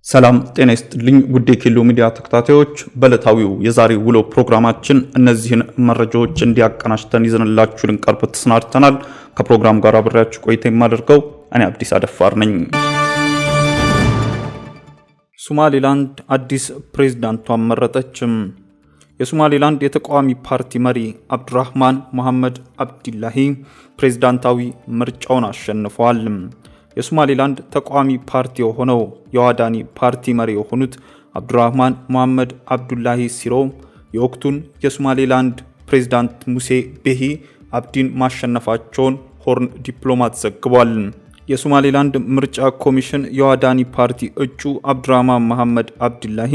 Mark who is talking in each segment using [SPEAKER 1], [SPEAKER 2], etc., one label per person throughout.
[SPEAKER 1] ሰላም ጤና ይስጥልኝ ውድ የኬሎ ሚዲያ ተከታታዮች፣ በዕለታዊው የዛሬ ውሎ ፕሮግራማችን እነዚህን መረጃዎች እንዲያቀናጅተን ይዘንላችሁ ልንቀርብ ተሰናድተናል። ከፕሮግራም ጋር አብሬያችሁ ቆይታ የማደርገው እኔ አብዲስ አደፋር ነኝ። ሶማሊላንድ አዲስ ፕሬዝዳንቷን መረጠች። የሶማሊላንድ የተቃዋሚ ፓርቲ መሪ አብዱራህማን መሐመድ አብዲላሂ ፕሬዝዳንታዊ ምርጫውን አሸንፈዋል። የሶማሊላንድ ተቃዋሚ ፓርቲ የሆነው የዋዳኒ ፓርቲ መሪ የሆኑት አብዱራህማን መሐመድ አብዱላሂ ሲሮ የወቅቱን የሶማሊላንድ ፕሬዝዳንት ሙሴ ቤሂ አብዲን ማሸነፋቸውን ሆርን ዲፕሎማት ዘግቧል። የሶማሊላንድ ምርጫ ኮሚሽን የዋዳኒ ፓርቲ እጩ አብዱራህማን መሐመድ አብዱላሂ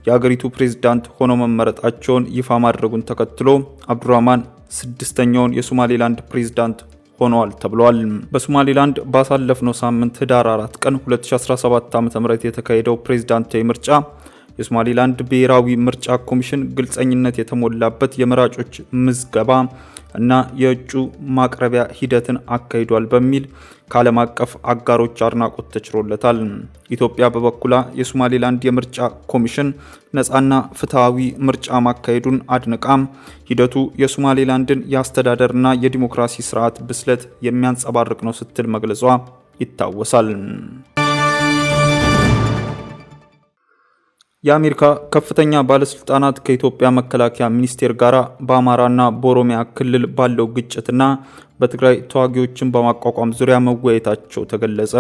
[SPEAKER 1] የአገሪቱ ፕሬዝዳንት ሆነው መመረጣቸውን ይፋ ማድረጉን ተከትሎ አብዱራህማን ስድስተኛውን የሶማሊላንድ ፕሬዝዳንት ሆኗል ተብሏል። በሶማሊላንድ ባሳለፍነው ሳምንት ህዳር 4 ቀን 2017 ዓ.ም የተካሄደው ፕሬዝዳንታዊ ምርጫ የሶማሊላንድ ብሔራዊ ምርጫ ኮሚሽን ግልጸኝነት የተሞላበት የመራጮች ምዝገባ እና የእጩ ማቅረቢያ ሂደትን አካሂዷል በሚል ከዓለም አቀፍ አጋሮች አድናቆት ተችሮለታል። ኢትዮጵያ በበኩሏ የሶማሊላንድ የምርጫ ኮሚሽን ነፃና ፍትሃዊ ምርጫ ማካሄዱን አድንቃም ሂደቱ የሶማሊላንድን የአስተዳደርና የዲሞክራሲ ስርዓት ብስለት የሚያንጸባርቅ ነው ስትል መግለጿ ይታወሳል። የአሜሪካ ከፍተኛ ባለስልጣናት ከኢትዮጵያ መከላከያ ሚኒስቴር ጋር በአማራና በኦሮሚያ ክልል ባለው ግጭትና በትግራይ ተዋጊዎችን በማቋቋም ዙሪያ መወያየታቸው ተገለጸ።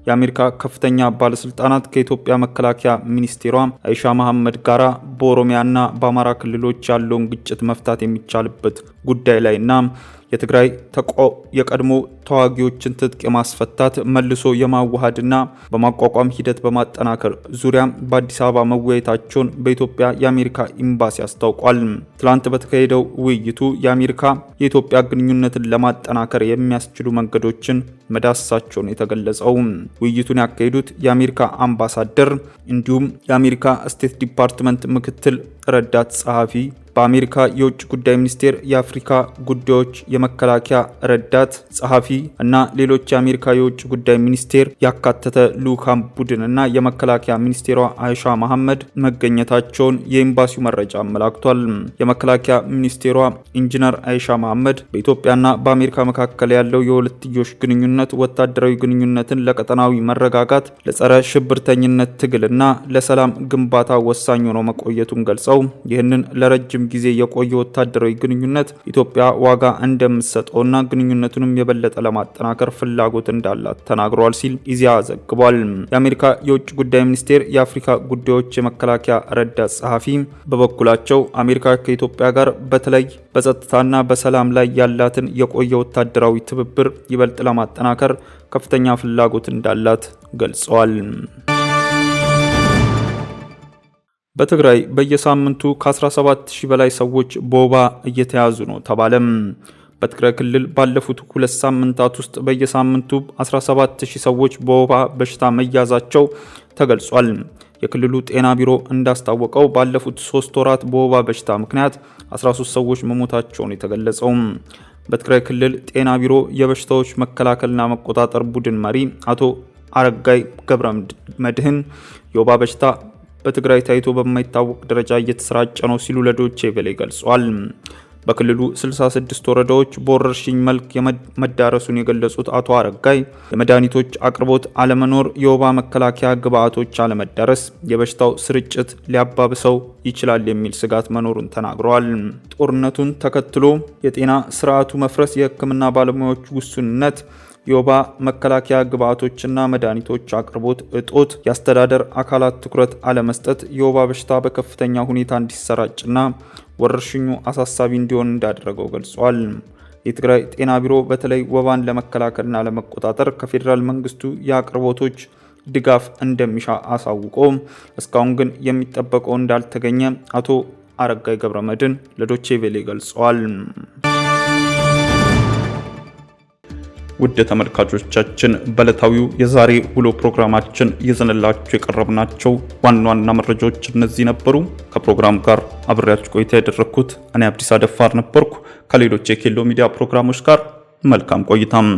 [SPEAKER 1] የአሜሪካ ከፍተኛ ባለስልጣናት ከኢትዮጵያ መከላከያ ሚኒስቴሯ አይሻ መሐመድ ጋር በኦሮሚያና በአማራ ክልሎች ያለውን ግጭት መፍታት የሚቻልበት ጉዳይ ላይና የትግራይ የቀድሞ ተዋጊዎችን ትጥቅ የማስፈታት መልሶ የማዋሃድና በማቋቋም ሂደት በማጠናከር ዙሪያ በአዲስ አበባ መወያየታቸውን በኢትዮጵያ የአሜሪካ ኤምባሲ አስታውቋል። ትላንት በተካሄደው ውይይቱ የአሜሪካ የኢትዮጵያ ግንኙነትን ለማጠናከር የሚያስችሉ መንገዶችን መዳሰሳቸውን የተገለጸው ውይይቱን ያካሄዱት የአሜሪካ አምባሳደር እንዲሁም የአሜሪካ ስቴት ዲፓርትመንት ምክትል ረዳት ጸሐፊ በአሜሪካ የውጭ ጉዳይ ሚኒስቴር የአፍሪካ ጉዳዮች የመከላከያ ረዳት ጸሐፊ እና ሌሎች የአሜሪካ የውጭ ጉዳይ ሚኒስቴር ያካተተ ልዑካን ቡድን እና የመከላከያ ሚኒስቴሯ አይሻ መሐመድ መገኘታቸውን የኤምባሲው መረጃ አመላክቷል። የመከላከያ ሚኒስቴሯ ኢንጂነር አይሻ መሐመድ በኢትዮጵያና በአሜሪካ መካከል ያለው የሁለትዮሽ ግንኙነት ወታደራዊ ግንኙነትን ለቀጠናዊ መረጋጋት፣ ለጸረ ሽብርተኝነት ትግልና ለሰላም ግንባታ ወሳኝ ሆኖ መቆየቱን ገልጸው ይህንን ለረጅም ጊዜ የቆየ ወታደራዊ ግንኙነት ኢትዮጵያ ዋጋ እንደምትሰጠውና ግንኙነቱንም የበለጠ ለማጠናከር ፍላጎት እንዳላት ተናግሯል ሲል ኢዜአ ዘግቧል። የአሜሪካ የውጭ ጉዳይ ሚኒስቴር የአፍሪካ ጉዳዮች የመከላከያ ረዳት ጸሐፊ በበኩላቸው አሜሪካ ከኢትዮጵያ ጋር በተለይ በጸጥታና በሰላም ላይ ያላትን የቆየ ወታደራዊ ትብብር ይበልጥ ለማጠናከር ከፍተኛ ፍላጎት እንዳላት ገልጸዋል። በትግራይ በየሳምንቱ ከ17000 በላይ ሰዎች በወባ እየተያዙ ነው ተባለም። በትግራይ ክልል ባለፉት 2 ሳምንታት ውስጥ በየሳምንቱ 17000 ሰዎች በወባ በሽታ መያዛቸው ተገልጿል። የክልሉ ጤና ቢሮ እንዳስታወቀው ባለፉት 3 ወራት በወባ በሽታ ምክንያት 13 ሰዎች መሞታቸውን የተገለጸው በትግራይ ክልል ጤና ቢሮ የበሽታዎች መከላከልና መቆጣጠር ቡድን መሪ አቶ አረጋይ ገብረመድህን የወባ በሽታ በትግራይ ታይቶ በማይታወቅ ደረጃ እየተሰራጨ ነው ሲሉ ለዶቼ ቬለ ገልጸዋል። በክልሉ 66 ወረዳዎች በወረርሽኝ መልክ መዳረሱን የገለጹት አቶ አረጋይ የመድኃኒቶች አቅርቦት አለመኖር፣ የወባ መከላከያ ግብዓቶች አለመዳረስ የበሽታው ስርጭት ሊያባብሰው ይችላል የሚል ስጋት መኖሩን ተናግረዋል። ጦርነቱን ተከትሎ የጤና ስርዓቱ መፍረስ፣ የሕክምና ባለሙያዎች ውሱንነት፣ የወባ መከላከያ ግብዓቶችና መድኃኒቶች አቅርቦት እጦት፣ የአስተዳደር አካላት ትኩረት አለመስጠት የወባ በሽታ በከፍተኛ ሁኔታ እንዲሰራጭና ወረርሽኙ አሳሳቢ እንዲሆን እንዳደረገው ገልጿል። የትግራይ ጤና ቢሮ በተለይ ወባን ለመከላከልና ለመቆጣጠር ከፌዴራል መንግስቱ የአቅርቦቶች ድጋፍ እንደሚሻ አሳውቆ እስካሁን ግን የሚጠበቀው እንዳልተገኘ አቶ አረጋይ ገብረመድህን ለዶቼ ቬለ ገልጸዋል። ውድ ተመልካቾቻችን በዕለታዊው የዛሬ ውሎ ፕሮግራማችን ይዘንላችሁ የቀረብናቸው ዋና ዋና መረጃዎች እነዚህ ነበሩ። ከፕሮግራም ጋር አብሬያችሁ ቆይታ ያደረኩት እኔ አብዲስ አደፋር ነበርኩ። ከሌሎች የኬሎ ሚዲያ ፕሮግራሞች ጋር መልካም ቆይታም